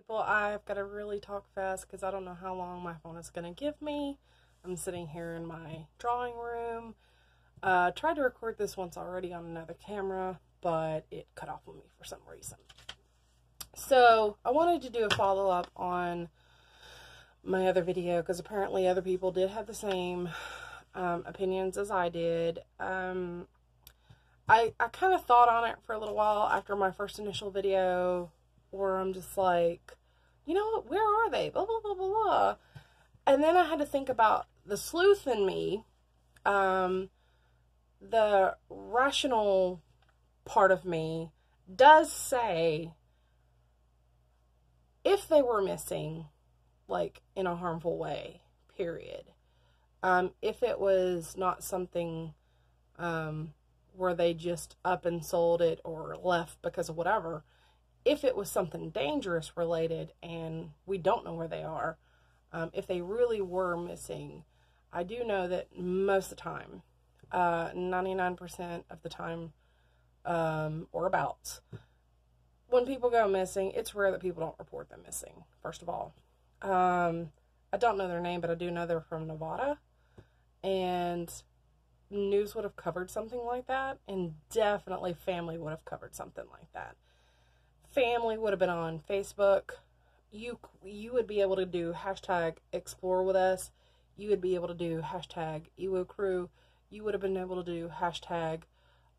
people. I've got to really talk fast because I don't know how long my phone is going to give me. I'm sitting here in my drawing room. Tried to record this once already on another camera, but it cut off on me for some reason. So I wanted to do a follow-up on my other video because apparently other people did have the same opinions as I did. I kind of thought on it for a little while after my first initial video where I'm just like, you know what, where are they? Blah, blah, blah, blah, blah. And then I had to think about the sleuth in me, the rational part of me does say if they were missing, like in a harmful way, period. If it was not something where they just up and sold it or left because of whatever, if it was something dangerous related and we don't know where they are, if they really were missing, I do know that most of the time, 99% of the time, or about, when people go missing, it's rare that people don't report them missing, first of all. I don't know their name, but I do know they're from Nevada, and news would have covered something like that, and definitely family would have covered something like that. Family would have been on Facebook. You would be able to do hashtag explore with us. You would be able to do hashtag Ewu Crew. You would have been able to do hashtag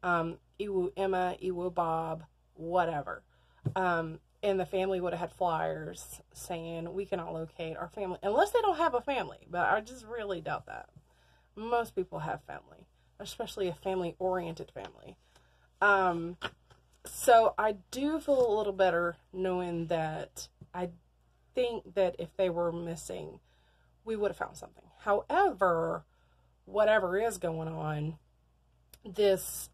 Ewu Emma, Ewu Bob, whatever. And the family would have had flyers saying we cannot locate our family, unless they don't have a family, but I just really doubt that. Most people have family, especially a family-oriented family. So I do feel a little better knowing that I think that if they were missing, we would have found something. However, whatever is going on, this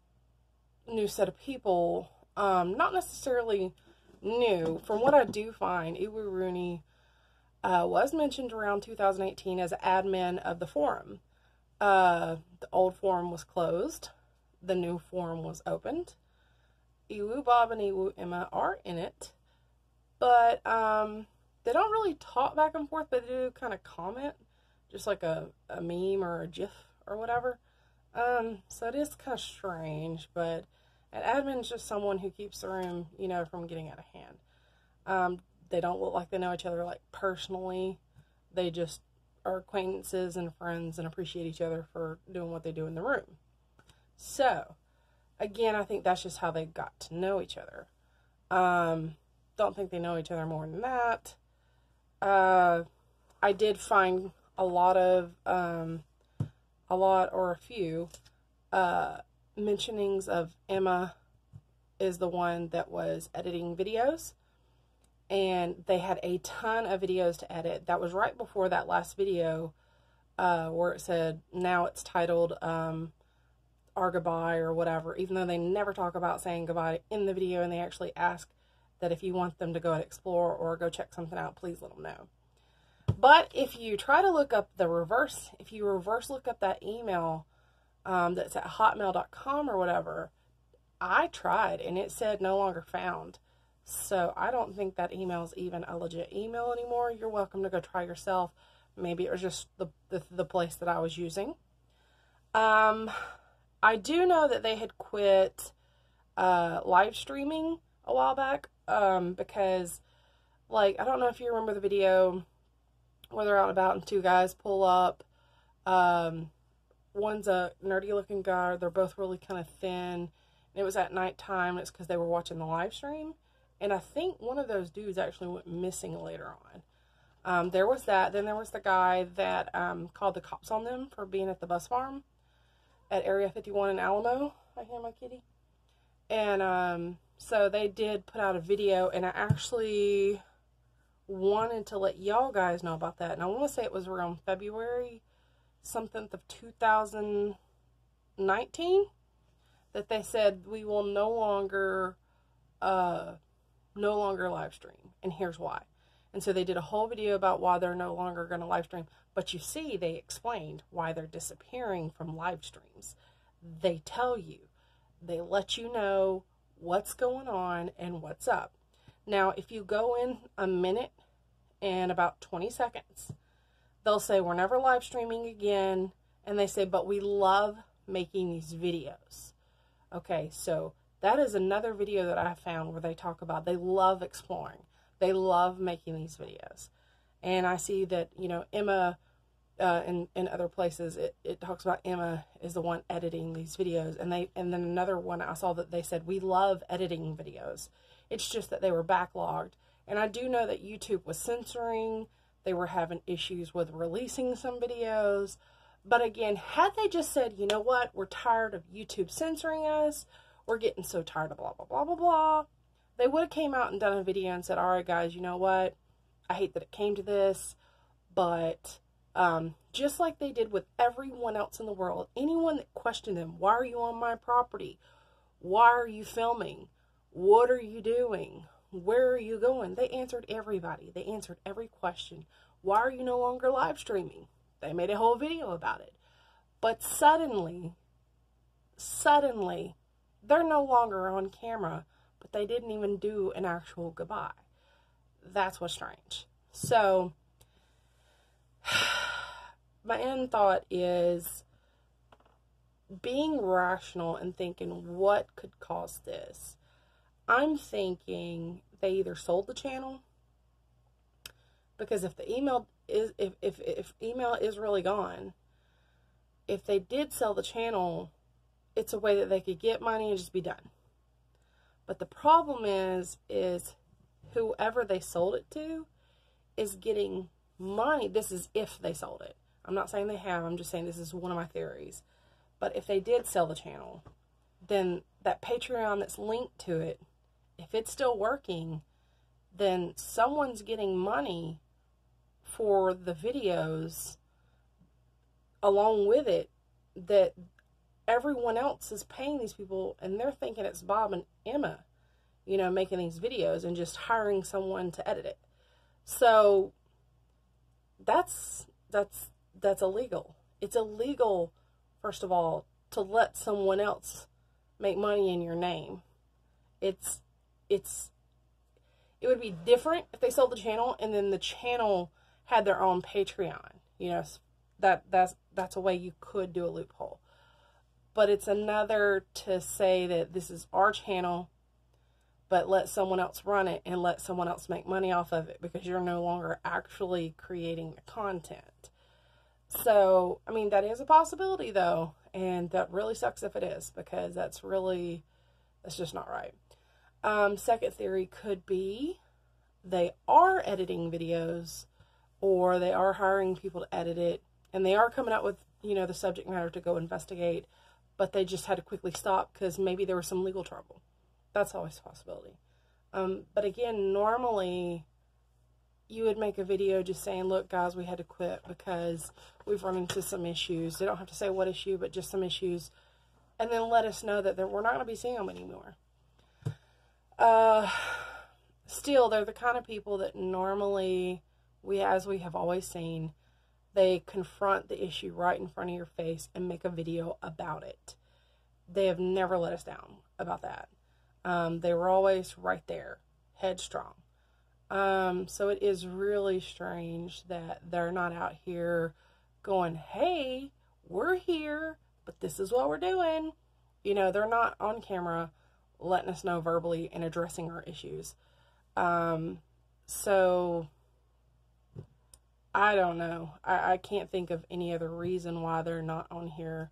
new set of people, not necessarily new, from what I do find, Ewu Rooney was mentioned around 2018 as admin of the forum. The old forum was closed. The new forum was opened. Ewu Bob and Ewu Emma are in it. But they don't really talk back and forth, but they do kind of comment. Just like a meme or a gif or whatever. So it is kind of strange, but an admin is just someone who keeps the room, you know, from getting out of hand. They don't look like they know each other, like, personally. They just are acquaintances and friends and appreciate each other for doing what they do in the room. So, again, I think that's just how they got to know each other. Don't think they know each other more than that. I did find a few mentionings of Emma is the one that was editing videos. And they had a ton of videos to edit. That was right before that last video where it said, now it's titled our goodbye or whatever, even though they never talk about saying goodbye in the video, and they actually ask that if you want them to go and explore or go check something out, please let them know. But if you try to look up if you reverse look up that email that's at hotmail.com or whatever, I tried and it said no longer found. So I don't think that email is even a legit email anymore. You're welcome to go try yourself. Maybe it was just the place that I was using. I do know that they had quit live streaming a while back because, like, I don't know if you remember the video where they're out and about and two guys pull up. One's a nerdy looking guy. They're both really kind of thin. And it was at nighttime. It's because they were watching the live stream. And I think one of those dudes actually went missing later on. There was that. Then there was the guy that called the cops on them for being at the bus farm at Area 51 in Alamo. I hear my kitty. And so they did put out a video, and I actually wanted to let y'all guys know about that. And I want to say it was around February something of 2019 that they said we will no longer live stream, and here's why. And so they did a whole video about why they're no longer going to live stream. But you see, they explained why they're disappearing from live streams. They tell you. They let you know what's going on and what's up. Now, if you go in a minute and about 20 seconds, they'll say, we're never live streaming again. And they say, but we love making these videos. Okay, so that is another video that I found where they talk about they love exploring. They love making these videos. And I see that, you know, Emma, in other places, it talks about Emma is the one editing these videos. And then another one I saw that they said, we love editing videos. It's just that they were backlogged. And I do know that YouTube was censoring. They were having issues with releasing some videos. But again, had they just said, you know what, we're tired of YouTube censoring us. We're getting so tired of blah, blah, blah, blah, blah. They would have came out and done a video and said, all right, guys, you know what? I hate that it came to this. But just like they did with everyone else in the world, anyone that questioned them, why are you on my property? Why are you filming? What are you doing? Where are you going? They answered everybody. They answered every question. Why are you no longer live streaming? They made a whole video about it. But suddenly, they're no longer on camera, but they didn't even do an actual goodbye. That's what's strange. So, my end thought is being rational and thinking, what could cause this? I'm thinking they either sold the channel, because if the email is, if email is really gone, if they did sell the channel, it's a way that they could get money and just be done. But the problem is whoever they sold it to is getting money. This is if they sold it. I'm not saying they have. I'm just saying this is one of my theories. But if they did sell the channel, then that Patreon that's linked to it, if it's still working, then someone's getting money for the videos along with it that everyone else is paying these people, and they're thinking it's Bob and Emma, you know, making these videos and just hiring someone to edit it. So that's illegal. It's illegal, first of all, to let someone else make money in your name. It would be different if they sold the channel and then the channel had their own Patreon. You know, that's a way you could do a loophole. But it's another to say that this is our channel, but let someone else run it and let someone else make money off of it because you're no longer actually creating the content. So, I mean, that is a possibility though, and that really sucks if it is, because that's just not right. Second theory could be they are editing videos, or they are hiring people to edit it, and they are coming out with, you know, the subject matter to go investigate, but they just had to quickly stop because maybe there was some legal trouble. That's always a possibility. But again, normally you would make a video just saying, look, guys, we had to quit because we've run into some issues. They don't have to say what issue, but just some issues. And then let us know that we're not going to be seeing them anymore. Still, they're the kind of people that normally, as we have always seen, they confront the issue right in front of your face and make a video about it. They have never let us down about that. They were always right there, headstrong. So it is really strange that they're not out here going, hey, we're here, but this is what we're doing. You know, they're not on camera letting us know verbally and addressing our issues. So I don't know. I can't think of any other reason why they're not on here.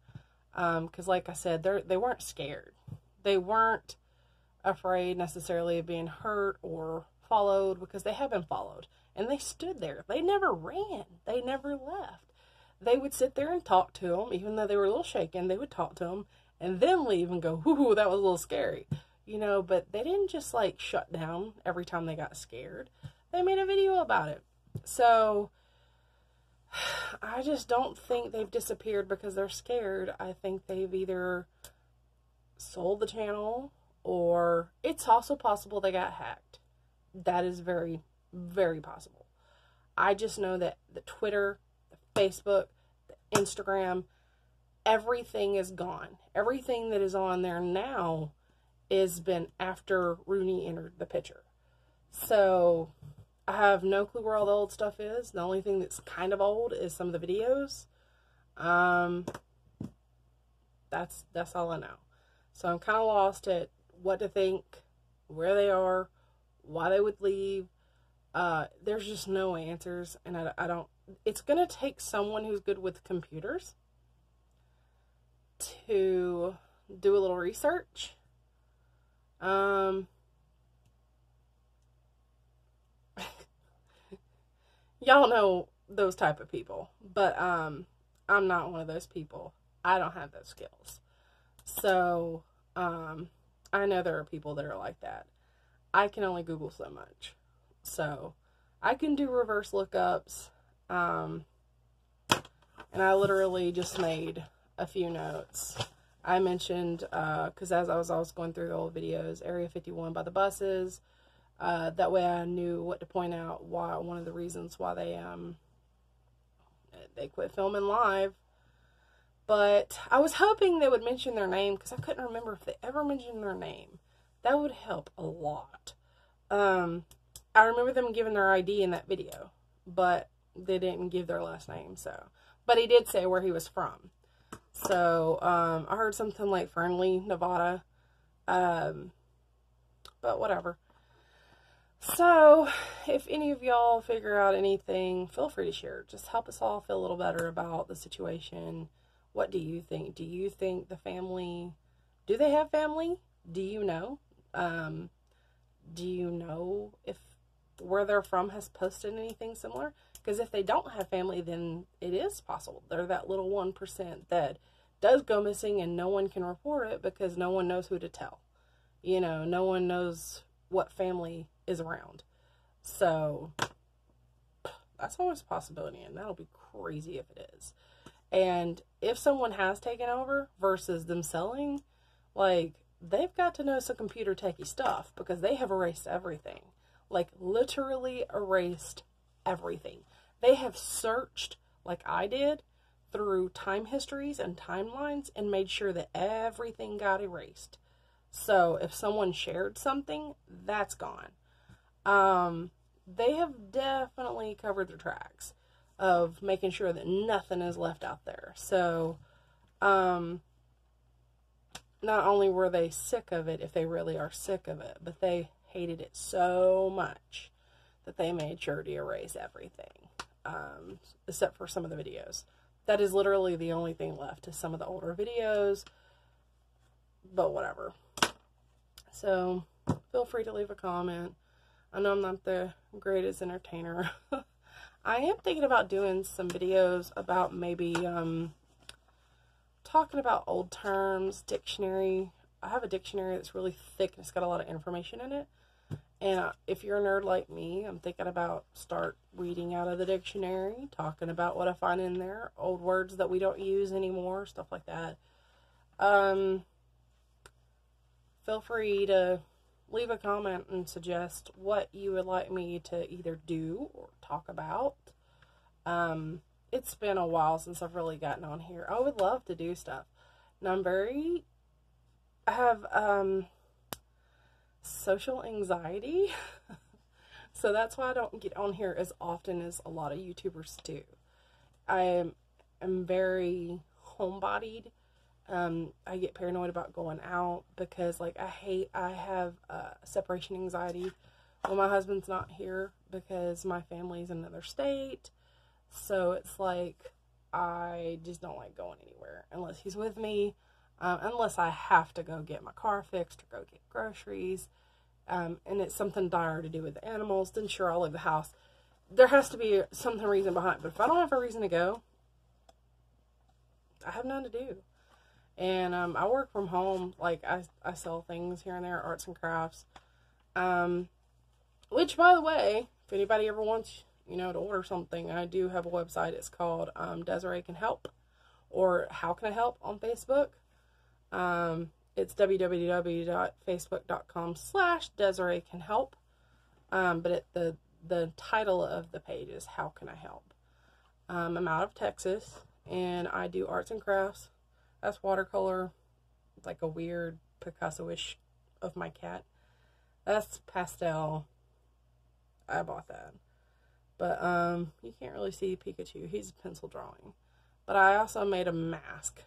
Because like I said, they weren't scared. They weren't afraid necessarily of being hurt or followed, because they have been followed. And they stood there. They never ran. They never left. They would sit there and talk to them, even though they were a little shaken. They would talk to them and then leave and go, ooh, that was a little scary. You know, but they didn't just like shut down every time they got scared. They made a video about it. So I just don't think they've disappeared because they're scared. I think they've either sold the channel, or it's also possible they got hacked. That is very, very possible. I just know that the Twitter, the Facebook, the Instagram, everything is gone. Everything that is on there now has been after Rooney entered the picture. So I have no clue where all the old stuff is. The only thing that's kind of old is some of the videos. That's all I know. So I'm kind of lost at what to think, where they are, why they would leave. There's just no answers, and I don't. It's gonna take someone who's good with computers to do a little research. Y'all know those type of people, but I'm not one of those people. I don't have those skills. So I know there are people that are like that. I can only Google so much. So I can do reverse lookups. And I literally just made a few notes. I mentioned, because as I was going through the old videos, Area 51 by the buses. That way I knew what to point out, why one of the reasons why they quit filming live. But I was hoping they would mention their name, because I couldn't remember if they ever mentioned their name. That would help a lot. I remember them giving their ID in that video, but they didn't give their last name. So, but he did say where he was from. So I heard something like Fernley, Nevada. But whatever. So, if any of y'all figure out anything, feel free to share. Just help us all feel a little better about the situation. What do you think? Do you think the family, do they have family? Do you know? Do you know if where they're from has posted anything similar? Because if they don't have family, then it is possible. They're that little 1% that does go missing and no one can report it because no one knows who to tell. You know, no one knows what family is around. So that's always a possibility, and that'll be crazy if it is. And if someone has taken over versus them selling, like, they've got to know some computer techie stuff, because they have erased everything. Like, literally erased everything. They have searched, like I did, through time histories and timelines and made sure that everything got erased. So if someone shared something, that's gone. They have definitely covered their tracks of making sure that nothing is left out there. So, not only were they sick of it, if they really are sick of it, but they hated it so much that they made sure to erase everything, except for some of the videos. That is literally the only thing left, is some of the older videos, but whatever. So, feel free to leave a comment. I know I'm not the greatest entertainer. I am thinking about doing some videos about maybe talking about old terms, dictionary. I have a dictionary that's really thick and it's got a lot of information in it. And if you're a nerd like me, I'm thinking about start reading out of the dictionary, talking about what I find in there, old words that we don't use anymore, stuff like that. Feel free to leave a comment and suggest what you would like me to either do or talk about. It's been a while since I've really gotten on here. I would love to do stuff. And I have social anxiety. So that's why I don't get on here as often as a lot of YouTubers do. I am very homebodied. I get paranoid about going out because, like, I have separation anxiety when my husband's not here because my family's in another state. So it's like, I just don't like going anywhere unless he's with me, unless I have to go get my car fixed or go get groceries, and it's something dire to do with the animals, then sure, I'll leave the house. There has to be some reason behind it, but if I don't have a reason to go, I have none to do. And I work from home. Like, I sell things here and there, arts and crafts. Which, by the way, if anybody ever wants, you know, to order something, I do have a website. It's called Desiree Can Help, or How Can I Help on Facebook. It's www.facebook.com/Desiree Can Help. But the title of the page is How Can I Help? I'm out of Texas, and I do arts and crafts. That's watercolor, like a weird Picasso-ish of my cat. That's pastel. I bought that. But, you can't really see Pikachu. He's pencil drawing. But I also made a mask.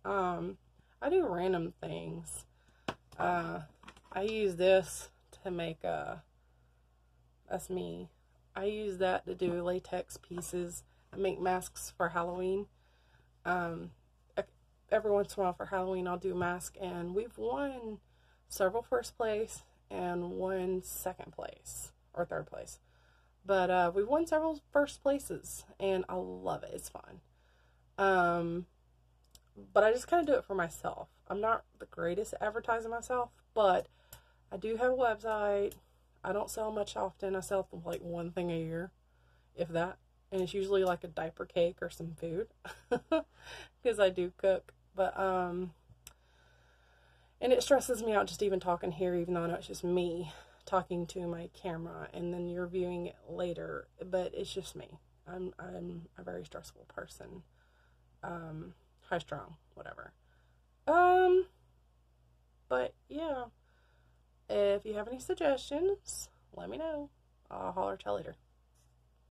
I do random things. I use this to make that's me. I use that to do latex pieces and make masks for Halloween. Every once in a while for Halloween I'll do a mask, and we've won several first place and one second place or third place. But we've won several first places, and I love it. It's fun. But I just kind of do it for myself. I'm not the greatest at advertising myself, but I do have a website. I don't sell much often. I sell like one thing a year, if that. And it's usually like a diaper cake or some food, because I do cook. But, and it stresses me out just even talking here, even though I know it's just me talking to my camera, and then you're viewing it later. But it's just me. I'm a very stressful person. High strung, whatever. But yeah, if you have any suggestions, let me know. I'll holler at you later.